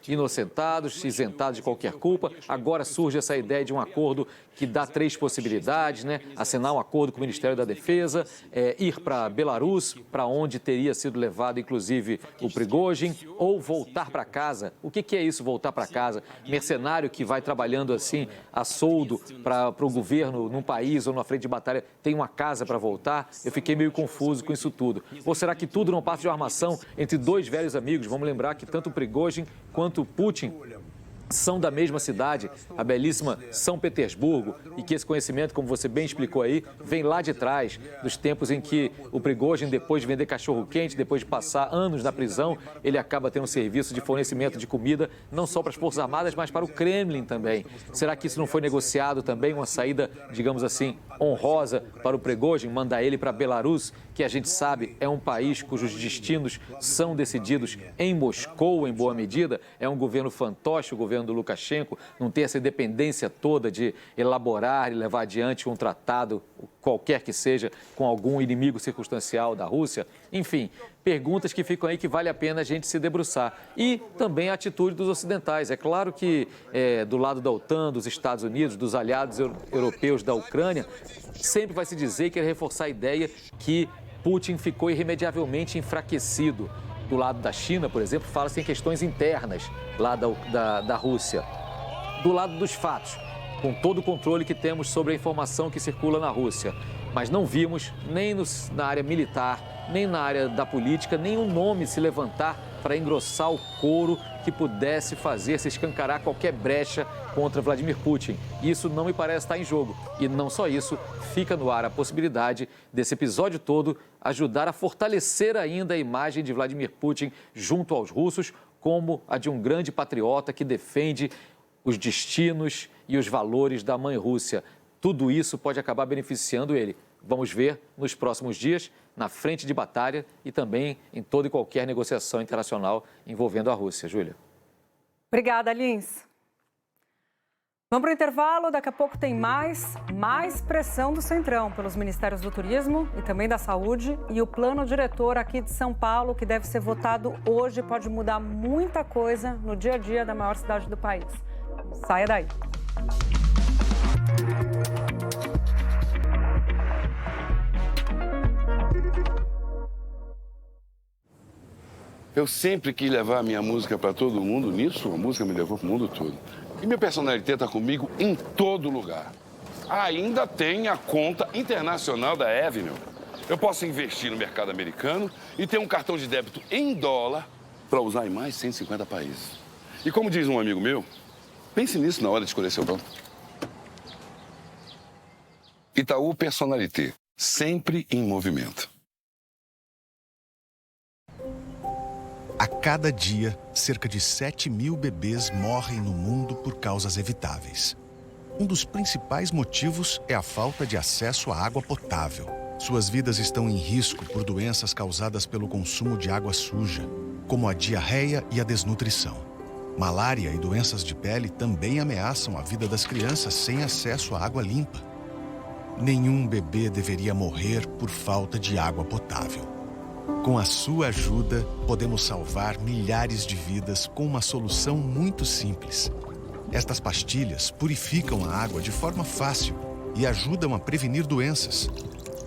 inocentados, isentados de qualquer culpa. Agora surge essa ideia de um acordo que dá 3 possibilidades, né? Assinar um acordo com o Ministério da Defesa, ir para Belarus, para onde teria sido levado, inclusive, o Prigozhin, ou voltar para casa. O que é isso, voltar para casa? Mercenário que vai trabalhando assim, a soldo, para o governo num país ou na frente de batalha, tem uma casa para voltar? Eu fiquei meio confuso com isso tudo. Ou será que tudo não passa de uma armação entre 2 velhos amigos? Vamos lembrar que tanto o Prigozhin quanto o Putin são da mesma cidade, a belíssima São Petersburgo, e que esse conhecimento, como você bem explicou aí, vem lá de trás, dos tempos em que o Prigozhin, depois de vender cachorro-quente, depois de passar anos na prisão, ele acaba tendo um serviço de fornecimento de comida, não só para as Forças Armadas, mas para o Kremlin também. Será que isso não foi negociado também, uma saída, digamos assim, honrosa para o Prigozhin, mandar ele para Belarus, que a gente sabe é um país cujos destinos são decididos em Moscou, em boa medida, é um governo fantoche, o governo do Lukashenko, não tem essa independência toda de elaborar e levar adiante um tratado, qualquer que seja, com algum inimigo circunstancial da Rússia. Enfim, perguntas que ficam aí que vale a pena a gente se debruçar. E também a atitude dos ocidentais. É claro que do lado da OTAN, dos Estados Unidos, dos aliados europeus da Ucrânia, sempre vai se dizer que é reforçar a ideia que Putin ficou irremediavelmente enfraquecido. Do lado da China, por exemplo, fala-se em questões internas lá da Rússia. Do lado dos fatos, com todo o controle que temos sobre a informação que circula na Rússia, mas não vimos nem na área militar, nem na área da política, nenhum nome se levantar para engrossar o couro que pudesse se escancarar qualquer brecha contra Vladimir Putin. Isso não me parece estar em jogo. E não só isso, fica no ar a possibilidade desse episódio todo ajudar a fortalecer ainda a imagem de Vladimir Putin junto aos russos como a de um grande patriota que defende os destinos e os valores da mãe Rússia. Tudo isso pode acabar beneficiando ele. Vamos ver nos próximos dias, na frente de batalha e também em toda e qualquer negociação internacional envolvendo a Rússia. Júlia. Obrigada, Lins. Vamos para o intervalo, daqui a pouco tem mais pressão do Centrão pelos Ministérios do Turismo e também da Saúde, e o plano diretor aqui de São Paulo, que deve ser votado hoje, pode mudar muita coisa no dia a dia da maior cidade do país. Saia daí. Eu sempre quis levar a minha música para todo mundo. Nisso, a música me levou para o mundo todo. E minha personalidade está comigo em todo lugar. Ainda tem a conta internacional da Avenue. Eu posso investir no mercado americano e ter um cartão de débito em dólar para usar em mais 150 países. E como diz um amigo meu, pense nisso na hora de escolher seu banco. Itaú Personalité, sempre em movimento. A cada dia, cerca de 7 mil bebês morrem no mundo por causas evitáveis. Um dos principais motivos é a falta de acesso à água potável. Suas vidas estão em risco por doenças causadas pelo consumo de água suja, como a diarreia e a desnutrição. Malária e doenças de pele também ameaçam a vida das crianças sem acesso à água limpa. Nenhum bebê deveria morrer por falta de água potável. Com a sua ajuda, podemos salvar milhares de vidas com uma solução muito simples. Estas pastilhas purificam a água de forma fácil e ajudam a prevenir doenças.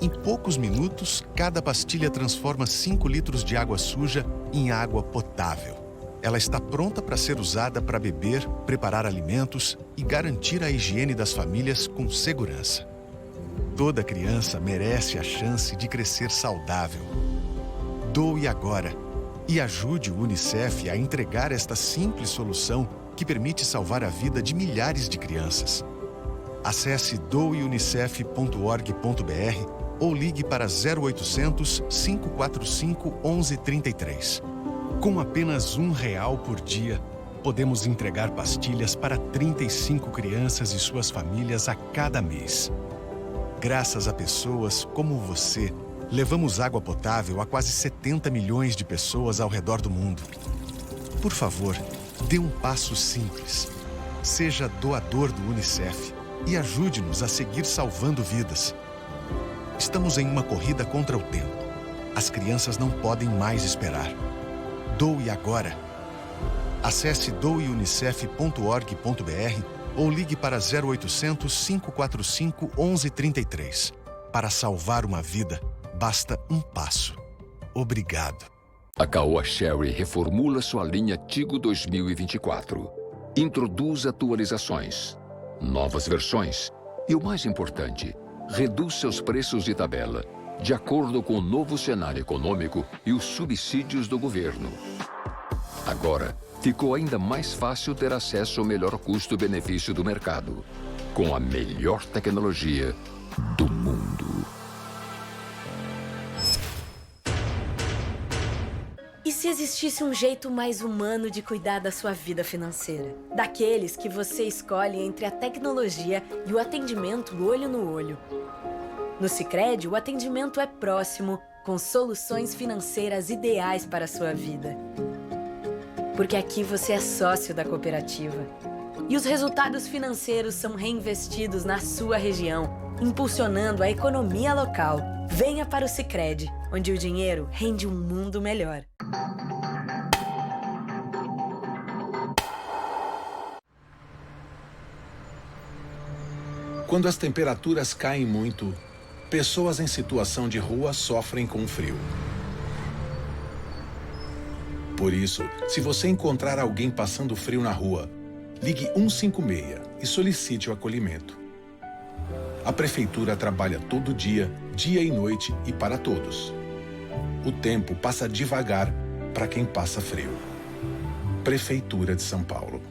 Em poucos minutos, cada pastilha transforma 5 litros de água suja em água potável. Ela está pronta para ser usada para beber, preparar alimentos e garantir a higiene das famílias com segurança. Toda criança merece a chance de crescer saudável. Doe agora e ajude o Unicef a entregar esta simples solução que permite salvar a vida de milhares de crianças. Acesse doeunicef.org.br ou ligue para 0800 545 1133. Com apenas R$1 por dia, podemos entregar pastilhas para 35 crianças e suas famílias a cada mês. Graças a pessoas como você, levamos água potável a quase 70 milhões de pessoas ao redor do mundo. Por favor, dê um passo simples. Seja doador do Unicef e ajude-nos a seguir salvando vidas. Estamos em uma corrida contra o tempo. As crianças não podem mais esperar. Doe agora. Acesse doeunicef.org.br ou ligue para 0800 545 1133. Para salvar uma vida, basta um passo. Obrigado. A Caoa Chery reformula sua linha Tigo 2024. Introduz atualizações, novas versões e, o mais importante, reduz seus preços de tabela, de acordo com o novo cenário econômico e os subsídios do governo. Agora, ficou ainda mais fácil ter acesso ao melhor custo-benefício do mercado, com a melhor tecnologia do mundo. E se existisse um jeito mais humano de cuidar da sua vida financeira? Daqueles que você escolhe entre a tecnologia e o atendimento olho no olho. No Sicredi, o atendimento é próximo, com soluções financeiras ideais para a sua vida. Porque aqui você é sócio da cooperativa. E os resultados financeiros são reinvestidos na sua região, impulsionando a economia local. Venha para o Sicredi, onde o dinheiro rende um mundo melhor. Quando as temperaturas caem muito, pessoas em situação de rua sofrem com frio. Por isso, se você encontrar alguém passando frio na rua, ligue 156 e solicite o acolhimento. A Prefeitura trabalha todo dia, dia e noite e para todos. O tempo passa devagar para quem passa frio. Prefeitura de São Paulo.